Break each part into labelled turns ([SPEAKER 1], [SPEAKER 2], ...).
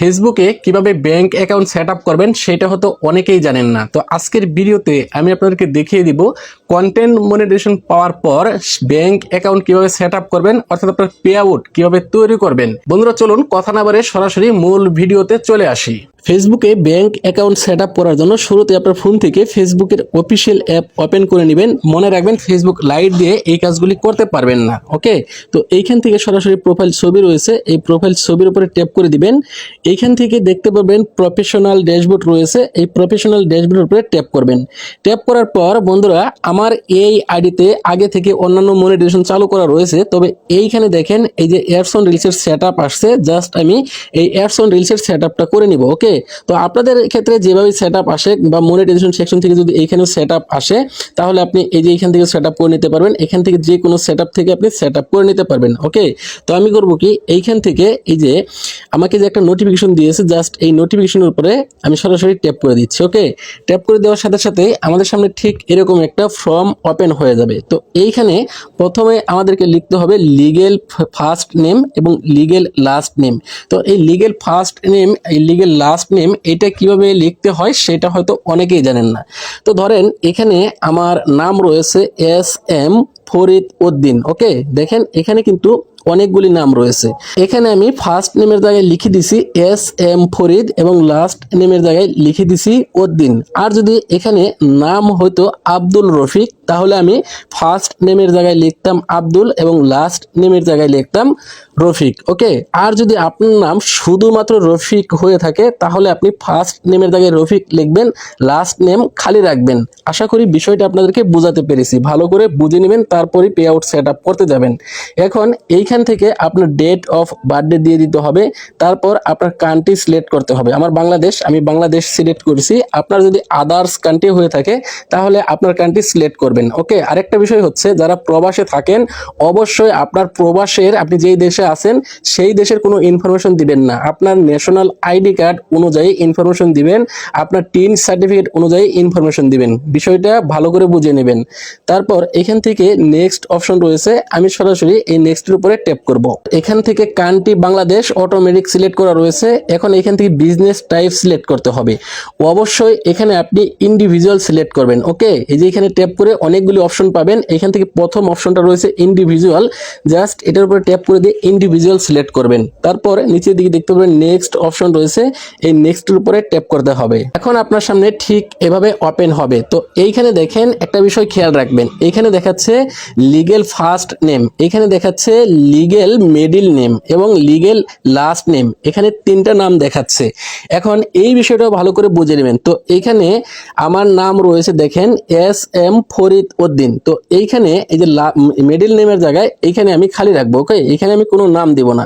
[SPEAKER 1] ফেসবুকে কিভাবে bank account set up করবেন সেটা হয়তো অনেকেই জানেন না। তো আজকের ভিডিওতে আমি আপনাদেরকে দেখিয়ে দিব কন্টেন্ট মনিটাইজেশন পাওয়ার পর ব্যাংক অ্যাকাউন্ট কিভাবে সেট আপ করবেন, অর্থাৎ আপনার পে আউট কিভাবে তৈরি করবেন। বন্ধুরা চলুন কথা না বাড়িয়ে সরাসরি মূল ভিডিওতে চলে আসি। ফেসবুকে ব্যাংক অ্যাকাউন্ট সেট আপ করার জন্য শুরুতে আপনার ফোন থেকে ফেসবুকের অফিসিয়াল অ্যাপ ওপেন করে নেবেন। মনে রাখবেন ফেসবুক লাইট দিয়ে এই কাজগুলি করতে পারবেন না। ওকে, তো এইখান থেকে সরাসরি প্রোফাইল ছবি রয়েছে, এই প্রোফাইল ছবির উপরে ট্যাপ করে দিবেন। এইখান থেকে দেখতে পাবেন প্রফেশনাল ড্যাশবোর্ড রয়েছে, এই প্রফেশনাল ড্যাশবোর্ডের উপরে ট্যাপ করবেন। ট্যাপ করার পর বন্ধুরা আমার এই আইডিতে আগে থেকে অন্যান্য মনিটাইজেশন চালু করা রয়েছে, তবে এইখানে দেখেন এই যে অ্যাডস অন রিলসের সেট আপ আসছে, জাস্ট আমি এই অ্যাডস অন রিলসের সেট আপটা করে নিব। ওকে, তো আপনাদের ক্ষেত্রে যেভাবে সেট আপ আসে বা মনিটাইজেশন সেকশন থেকে যদি এইখানে সেট আপ আসে তাহলে আপনি এই যে এইখান থেকে সেট আপ করে নিতে পারবেন। এখান থেকে যে কোনো সেট আপ থেকে আপনি সেট আপ করে নিতে পারবেন। ওকে, তো আমি করবো কি, এইখান থেকে এই যে আমাকে যে একটা নোটিফিকেশন দিয়েছে, জাস্ট এই নোটিফিকেশনের উপরে আমি সরাসরি ট্যাপ করে দিচ্ছি। ওকে, ট্যাপ করে দেওয়ার সাথে সাথে আমাদের সামনে ঠিক এরকম একটা ফর্ম ওপেন হয়ে যাবে। তো এইখানে প্রথমে আমাদেরকে লিখতে হবে লিগেল ফার্স্ট নেম এবং লিগেল লাস্ট নেম। তো এই লিগেল ফার্স্ট নেম, এই লিগেল লাস্ট নেম এটা কিভাবে লিখতে হয় সেটা হয়তো অনেকেই জানেন না। তো ধরেন এখানে আমার নাম রয়েছে SM ফরিদ উদ্দিন। ওকে, দেখেন এখানে কিন্তু অনেকগুলি নাম রয়েছে। এখানে আমি ফার্স্ট নেমের জায়গায় লিখে দিছি SM ফরিদ এবং লাস্ট নেমের জায়গায় লিখে দিছি উদ্দিন। আর যদি এখানে নাম হয়তো আব্দুল রফিক তাহলে আমি ফার্স্ট নেমের জায়গায় লিখতাম আব্দুল এবং লাস্ট নেমের জায়গায় লিখতাম রফিক। ওকে, আর যদি আপনার নাম শুধুমাত্র রফিক হয়ে থাকে তাহলে আপনি ফার্স্ট নেমের জায়গায় রফিক লিখবেন, লাস্ট নেম খালি রাখবেন। আশা করি বিষয়টা আপনাদেরকে বোঝাতে পেরেছি, ভালো করে বুঝে নেবেন তারপরে পে আউট সেট আপ করতে যাবেন। এখন এইখান থেকে আপনার ডেট অফ বার্থডে দিয়ে দিতে হবে, তারপর আপনার কান্ট্রি সিলেক্ট করতে হবে। আমার বাংলাদেশ, আমি বাংলাদেশ সিলেক্ট করেছি। আপনার যদি আদার্স কান্ট্রি হয়ে থাকে তাহলে আপনার কান্ট্রি সিলেক্ট করবেন। ওকে, আরেকটা বিষয় হচ্ছে যারা প্রবাসে থাকেন অবশ্যই আপনার প্রবাসের আপনি যেই দেশে আছেন সেই দেশের কোনো ইনফরমেশন দিবেন না, আপনার ন্যাশনাল আইডি কার্ড অনুযায়ী ইনফরমেশন দিবেন, আপনার টিন সার্টিফিকেট অনুযায়ী ইনফরমেশন দিবেন। বিষয়টা ভালো করে বুঝে নেবেন। তারপর এখান থেকে নেক্সট অপশন রয়েছে, আমি সরাসরি এই নেক্সটের উপরে ট্যাপ করব। এখান থেকে কান্ট্রি বাংলাদেশ অটোমেটিক সিলেক্ট করা রয়েছে। এখন এখান থেকে বিজনেস টাইপ সিলেক্ট করতে হবে। অবশ্যই এখানে আপনি ইন্ডিভিজুয়াল সিলেক্ট করবেন। ওকে, এই যে এখানে ট্যাপ করে অনেকগুলি অপশন পাবেন, এখান থেকে প্রথম অপশনটা রয়েছে ইন্ডিভিজুয়াল, জাস্ট এটার উপরে ট্যাপ করে দিয়ে ইন্ডিভিজুয়াল সিলেক্ট করবেন। তারপর নিচের দিকে দেখতে পাবেন নেক্সট অপশন রয়েছে, এই নেক্সটের উপরে ট্যাপ করতে হবে। এখন আপনার সামনে ঠিক এভাবে ওপেন হবে। তো এইখানে দেখেন একটা বিষয় খেয়াল রাখবেন, এইখানে দেখাচ্ছে লিগেল ফার্স্ট নেম, এখানে দেখাচ্ছে লিগেল মিডল নেম এবং লিগেল লাস্ট নেম, এখানে তিনটা নাম দেখাচ্ছে। এখন এই বিষয়টা ভালো করে বুঝে নেবেন। তো এইখানে আমার নাম রয়েছে দেখেন SM ফরিদ উদ্দিন। তো এইখানে এই যে মিডল নেমের জায়গায় এইখানে আমি খালি রাখবো। ওকে, এখানে আমি কোনো নাম দিব না,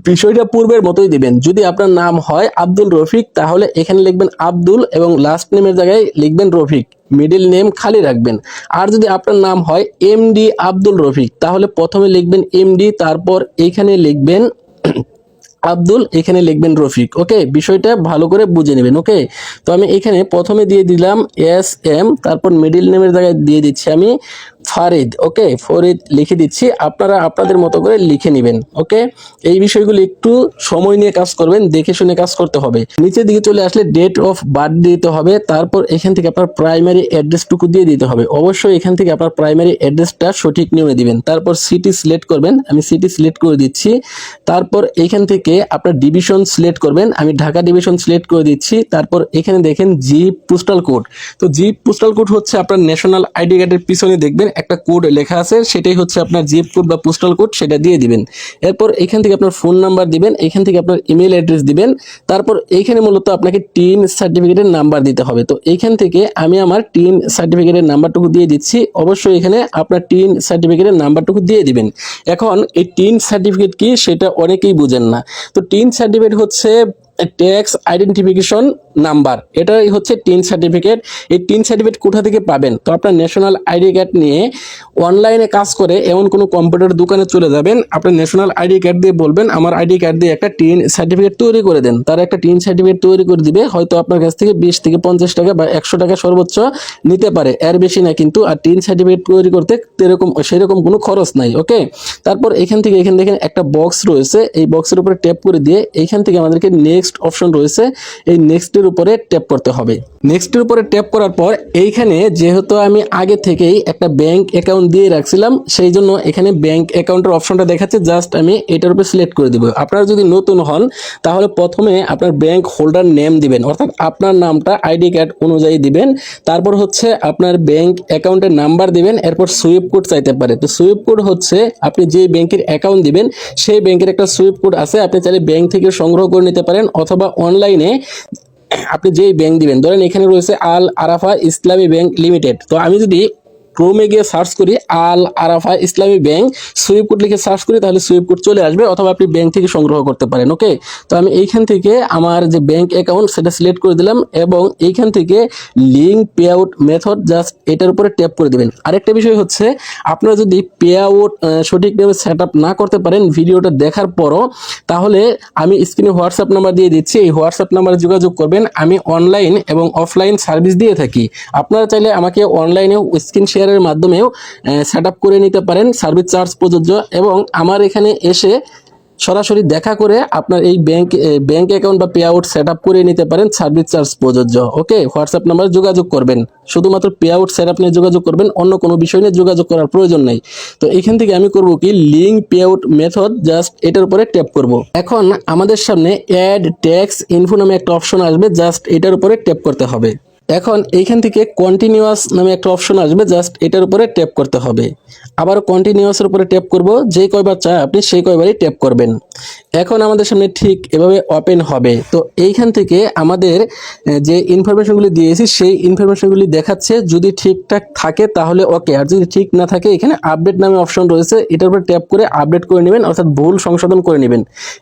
[SPEAKER 1] বিষয়টা পূর্বের মতোই দিবেন। যদি আপনার নাম হয় আব্দুল রফিক তাহলে এখানে লিখবেন আব্দুল এবং লাস্ট নেমের জায়গায় লিখবেন রফিক, মিডল নেম খালি রাখবেন। আর যদি আপনার নাম হয় MD আব্দুল রফিক তাহলে প্রথমে লিখবেন MD, তারপর এইখানে লিখবেন আব্দুল, এখানে লিখবেন রফিক। ওকে, বিষয়টা ভালো করে বুঝে নেবেন। ওকে, তো আমি এখানে প্রথমে দিয়ে দিলাম SM, তারপর মিডল নেমের জায়গায় দিয়ে দিচ্ছি আমি ফারিদ। ওকে, ফরিদ লিখে দিচ্ছি, আপনারা আপনাদের মতো করে লিখে নেবেন। ওকে, এই বিষয়গুলো একটু সময় নিয়ে কাজ করবেন, দেখে শুনে কাজ করতে হবে। নিচের দিকে চলে আসলে ডেট অফ বার্থ দিতে হবে, তারপর এখান থেকে আপনার প্রাইমারি অ্যাড্রেসটুকু দিয়ে দিতে হবে। অবশ্যই এখান থেকে আপনার প্রাইমারি অ্যাড্রেসটা সঠিক নিয়মে দিবেন। তারপর সিটি সিলেক্ট করবেন, আমি সিটি সিলেক্ট করে দিচ্ছি। তারপর এখান থেকে আপনার ডিভিশন সিলেক্ট করবেন, আমি ঢাকা ডিভিশন সিলেক্ট করে দিচ্ছি। তারপর এখানে দেখেন জিপ পোস্টাল কোড। তো জিপ পোস্টাল কোড হচ্ছে আপনার ন্যাশনাল আইডি কার্ডের পিছনে দেখবেন একটা কোড লেখা আছে, সেটাই হচ্ছে আপনার জিপ কোড বা পোস্টাল কোড, সেটা দিয়ে দিবেন। এরপর এখান থেকে আপনার ফোন নাম্বার দিবেন, এখান থেকে আপনার ইমেল অ্যাড্রেস দিবেন। তারপর এইখানে মূলত আপনাকে টিন সার্টিফিকেটের নাম্বার দিতে হবে। তো এইখান থেকে আমি আমার টিন সার্টিফিকেটের নাম্বারটুকু দিয়ে দিচ্ছি। অবশ্যই এখানে আপনার টিন সার্টিফিকেটের নাম্বারটুকু দিয়ে দিবেন। এখন এই টিন সার্টিফিকেট কি সেটা অনেকেই বুঝেন না। তো টিন সার্টিফিকেট হচ্ছে ট্যাক্স আইডেন্টিফিকেশন নাম্বার, এটাই হচ্ছে টিন সার্টিফিকেট। এই টিন সার্টিফিকেট কোথা থেকে পাবেন? তো আপনার ন্যাশনাল আইডি কার্ড নিয়ে অনলাইনে কাজ করে এমন কোনো কম্পিউটার দোকানে চলে যাবেন, আপনার ন্যাশনাল আইডি কার্ড দিয়ে বলবেন আমার আইডি কার্ড দিয়ে একটা টিন সার্টিফিকেট তৈরি করে দেন। তারা একটা টিন সার্টিফিকেট তৈরি করে দিবে, হয়তো আপনার কাছ থেকে 20 থেকে 50 টাকা বা 100 টাকা সর্বোচ্চ নিতে পারে, এর বেশি না কিন্তু। আর টিন সার্টিফিকেট তৈরি করতে সেরকম কোনো খরচ নাই। ওকে, তারপর এখান থেকে এখানে দেখেন একটা বক্স রয়েছে, এই বক্সের উপরে ট্যাপ করে দিয়ে এইখান থেকে আমাদেরকে নেক্সট অপশন রয়েছে, এই নেক্সটের উপরে ট্যাপ করতে হবে। নেক্সটের উপরে ট্যাপ করার পর এইখানে যেহেতু আমি আগে থেকেই একটা ব্যাংক অ্যাকাউন্ট দিয়ে রাখছিলাম, সেই জন্য এখানে ব্যাংক অ্যাকাউন্টের অপশনটা দেখাচ্ছে, জাস্ট আমি এটার উপরে সিলেক্ট করে দিব। আপনারা যদি নতুন হন তাহলে প্রথমে আপনার ব্যাংক হোল্ডার নেম দিবেন, অর্থাৎ আপনার নামটা আইডি কার্ড অনুযায়ী দিবেন। তারপর হচ্ছে আপনার ব্যাংক অ্যাকাউন্টের নাম্বার দিবেন, এরপর সুইফট কোড চাইতে পারে। তো সুইফট কোড হচ্ছে আপনি যে ব্যাংকের অ্যাকাউন্ট দিবেন সেই ব্যাংকের একটা সুইফট কোড আছে, আপনি চাইলে ব্যাংক থেকে সংগ্রহ করে নিতে পারেন, অথবা অনলাইনে আপনি যেই ব্যাংক দিবেন, ধরেন এখানে রয়েছে আল আরাফা ইসলামী ব্যাংক লিমিটেড। তো আমি যদি ক্রোমে গিয়ে সার্চ করি আল আরাফা ইসলামী ব্যাংক, সুইফট কোড লিখে সার্চ করি, তাহলে সুইফট কোড চলে আসবে, অথবা আপনি ব্যাংক থেকে সংগ্রহ করতে পারেন। ওকে, তো আমি এইখান থেকে আমার যে ব্যাংক অ্যাকাউন্ট সেটা সিলেক্ট করে দিলাম, এবং এইখান থেকে link pay out method just এটার উপরে ট্যাপ করে দিবেন। আরেকটা বিষয় হচ্ছে, আপনারা যদি পে আউট সঠিকভাবে সেট আপ না করতে পারেন ভিডিওটা দেখার পরও, তাহলে আমি স্ক্রিনে হোয়াটসঅ্যাপ নাম্বার দিয়ে দিচ্ছি, এই হোয়াটসঅ্যাপ নাম্বারে যোগাযোগ করবেন। আমি অনলাইন এবং অফলাইন সার্ভিস দিয়ে থাকি, আপনারা চাইলে আমাকে অনলাইনেও স্ক্রিন শেয়ারের মাধ্যমেও সেট আপ করে নিতে পারেন, সার্ভিস চার্জ প্রযোজ্য। এবং আমার এখানে এসে সরাসরি দেখা করে আপনার এই ব্যাংক অ্যাকাউন্ট বা পে আউট সেট আপ করে নিতে পারেন, সার্ভিস চার্জ প্রযোজ্য। ওকে, হোয়াটসঅ্যাপ নাম্বারে যোগাযোগ করবেন, শুধুমাত্র পে আউট সেট আপ নিয়ে যোগাযোগ করবেন, অন্য কোনো বিষয় নিয়ে যোগাযোগ করার প্রয়োজন নেই। তো এখান থেকে আমি করব কি, link pay out method just এটার উপরে ট্যাপ করব। এখন আমাদের সামনে অ্যাড ট্যাক্স ইনফো নামে একটা অপশন আসবে, জাস্ট এটার উপরে ট্যাপ করতে হবে। এখন এইখান থেকে কন্টিনিউয়াস নামে একটা অপশন আসবে, জাস্ট এটার উপরে ট্যাপ করতে হবে। আবার কন্টিনিউয়াসের উপরে ট্যাপ করব, যে কয়বার চায় আপনি সেই কয়বারই ট্যাপ করবেন। এখন আমাদের সামনে ঠিক এভাবে ওপেন হবে। তো এইখান থেকে আমাদের যে ইনফরমেশনগুলি দিয়েছি সেই ইনফরমেশনগুলি দেখাচ্ছে, যদি ঠিকঠাক থাকে তাহলে ওকে, আর যদি ঠিক না থাকে এখানে আপডেট নামে অপশন রয়েছে, এটার উপরে ট্যাপ করে আপডেট করে নেবেন, অর্থাৎ ভুল সংশোধন করে নেবেন।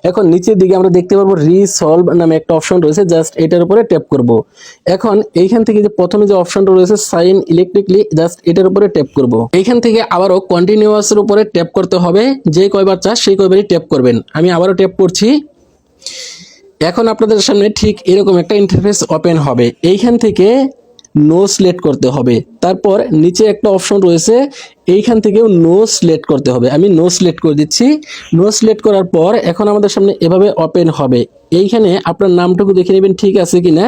[SPEAKER 1] এখন নিচের দিকে আমরা দেখতে পারবো রিসলভ নামে একটা অপশন রয়েছে, জাস্ট এটার উপরে ট্যাপ করব। এখন এইখান থেকে যে প্রথমে যে অপশনটা রয়েছে সাইন ইলেকট্রিকলি, জাস্ট এটার উপরে ট্যাপ করব। এইখান থেকে আবারও কন্টিনিউয়াসের উপরে ট্যাপ করতে হবে, যে কয়বার চান সেই কয়বারই ট্যাপ করবেন। আমি আবারও ট্যাপ করছি। এখন আপনাদের সামনে ঠিক এরকম একটা ইন্টারফেস ওপেন হবে, এইখান থেকে নো সিলেক্ট করতে হবে। তারপর নিচে একটা অপশন রয়েছে, এইখান থেকেও নো সিলেক্ট করতে হবে, আমি নো সিলেক্ট করে দিচ্ছি। নো সিলেক্ট করার পর এখন আমাদের সামনে এভাবে ওপেন হবে। এইখানে আপনার নামটুকু দেখে নেবেন ঠিক আছে কিনা,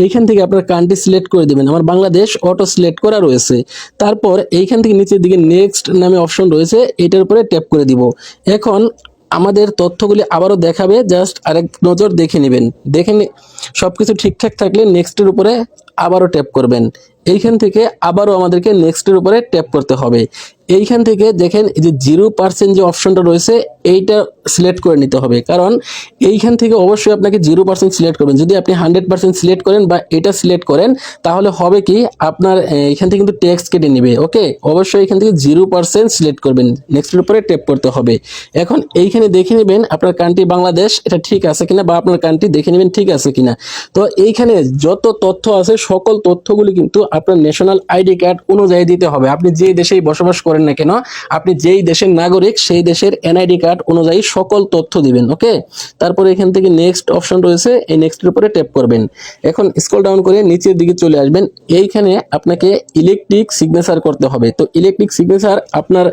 [SPEAKER 1] এইখান থেকে আপনার কান্ট্রি সিলেক্ট করে দিবেন, আমার বাংলাদেশ অটো সিলেক্ট করা রয়েছে। তারপর এইখান থেকে নিচের দিকে নেক্সট নামে অপশন রয়েছে, এটার উপরে ট্যাপ করে দিব। এখন আমাদের তথ্যগুলি আবারও দেখাবে, জাস্ট আরেক নজর দেখে নেবেন। সবকিছু ঠিকঠাক থাকলে নেক্সটের উপরে আবারও ট্যাপ করবেন। এইখান থেকে আবারও আমাদেরকে নেক্সটের উপরে ট্যাপ করতে হবে। এইখান থেকে দেখেন এই যে 0% যে অপশনটা রয়েছে এইটা সিলেক্ট করে নিতে হবে, কারণ এইখান থেকে অবশ্যই আপনাকে 0% সিলেক্ট করবেন। যদি আপনি 100% সিলেক্ট করেন বা এটা সিলেক্ট করেন তাহলে হবে কি, আপনার এখান থেকে কিন্তু ট্যাক্স কেটে নেবে। ওকে, অবশ্যই এখান থেকে 0% সিলেক্ট করবেন, নেক্সটের উপরে ট্যাপ করতে হবে। এখন এইখানে দেখে নেবেন আপনার কান্ট্রি বাংলাদেশ এটা ঠিক আছে কিনা, বা আপনার কান্ট্রি দেখে নেবেন ঠিক আছে কিনা। তো এইখানে যত তথ্য আছে সকল তথ্যগুলি কিন্তু আপনার ন্যাশনাল আইডি কার্ড অনুযায়ী দিতে হবে। আপনি যে দেশেই বসবাস করেন না কেন, আপনি যেই দেশের নাগরিক সেই দেশের এনআইডি কার্ড অনুযায়ী সকল তথ্য দিবেন। ওকে, তারপরে এখান থেকে নেক্সট অপশন রয়েছে, এই নেক্সটের উপরে ট্যাপ করবেন। এখন স্ক্রল ডাউন করে নিচের দিকে চলে আসবেন, এইখানে আপনাকে ইলেকট্রিক সিগনেচার করতে হবে। তো ইলেকট্রিক সিগনেচার আপনার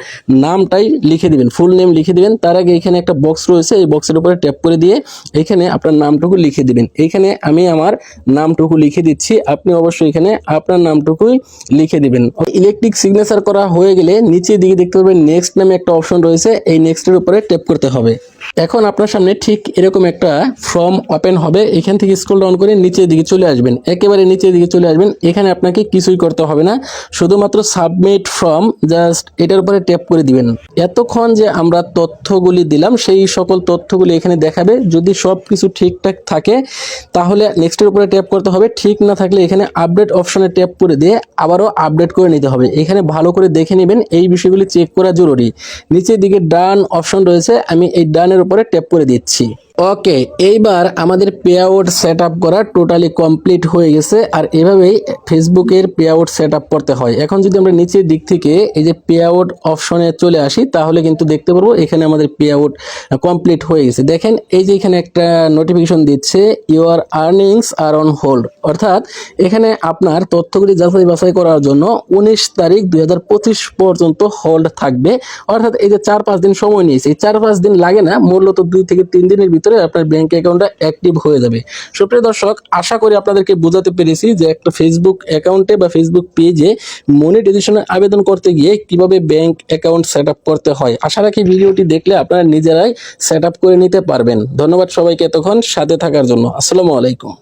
[SPEAKER 1] নামটাই লিখে দিবেন, ফুল নেম লিখে দিবেন। তার আগে এখানে একটা বক্স রয়েছে, এই বক্সের উপরে ট্যাপ করে দিয়ে এখানে আপনার নামটুকু লিখে দিবেন। এইখানে আমি আমার নামটুকু লিখে দিচ্ছি, আপনি অবশ্যই এখানে আপনার নামটুকুই লিখে দিবেন। ইলেকট্রিক সিগনেচার করা হয়ে গেলে নিচের দিকে দেখতে পারবেন নেক্সট নামে একটা অপশন রয়েছে, এই নেক্সটের উপরে ট্যাপ করতে হবে। এখন আপনার সামনে ঠিক এরকম একটা ফর্ম ওপেন হবে, এখান থেকে স্ক্রল ডাউন করে নিচের দিকে চলে আসবেন, একেবারে নিচের দিকে চলে আসবেন। এখানে আপনাকে কিছুই করতে হবে না, শুধুমাত্র সাবমিট ফর্ম জাস্ট এটার উপরে ট্যাপ করে দিবেন। এতক্ষণ যে আমরা তথ্যগুলি দিলাম সেই সকল তথ্যগুলি এখানে দেখাবে, যদি সব কিছু ঠিকঠাক থাকে তাহলে নেক্সটের উপরে ট্যাপ করতে হবে, ঠিক না থাকলে এখানে আপডেট অপশনে ট্যাপ করে দিয়ে আবারও আপডেট করে নিতে হবে। এখানে ভালো করে দেখে নেবেন, এই বিষয়গুলি চেক করা জরুরি। নিচের দিকে ডান অপশন রয়েছে, আমি এই ডানের উপরে ট্যাপ করে দিচ্ছি। ওকে, এইবার আমাদের পে আউট সেট আপ করা টোটালি কমপ্লিট হয়ে গেছে। আর এভাবেই ফেসবুকের পে আউট সেট আপ করতে হয়। এখন যদি আমরা নিচের দিক থেকে এই যে পে আউট অপশনে চলে আসি, তাহলে কিন্তু দেখতে পারবো এখানে আমাদের পে আউট কমপ্লিট হয়ে গেছে। দেখেন এই যে এখানে একটা নোটিফিকেশন দিচ্ছে, your earnings are on hold, অর্থাৎ এখানে আপনার তথ্যগুলি যাচাই বাছাই করার জন্য 19 তারিখ 2025 পর্যন্ত হোল্ড থাকবে। অর্থাৎ এই যে 4-5 দিন সময় নিয়েছে, এই 4-5 দিন লাগে না, মূলত 2 থেকে 3 দিনের ভিতরে আপনার ব্যাংক অ্যাকাউন্টটা অ্যাক্টিভ হয়ে যাবে। সুপ্রিয় দর্শক, আশা করি আপনাদেরকে বোঝাতে পেরেছি যে একটা ফেসবুক অ্যাকাউন্টে বা ফেসবুক পেজে মনিটাইজেশনের আবেদন করতে গিয়ে কিভাবে ব্যাংক অ্যাকাউন্ট সেট আপ করতে হয়। আশা রাখি ভিডিওটি দেখলে আপনারা নিজেরাই সেট আপ করে নিতে পারবেন। ধন্যবাদ সবাইকে এতক্ষণ সাথে থাকার জন্য। আসসালামু আলাইকুম।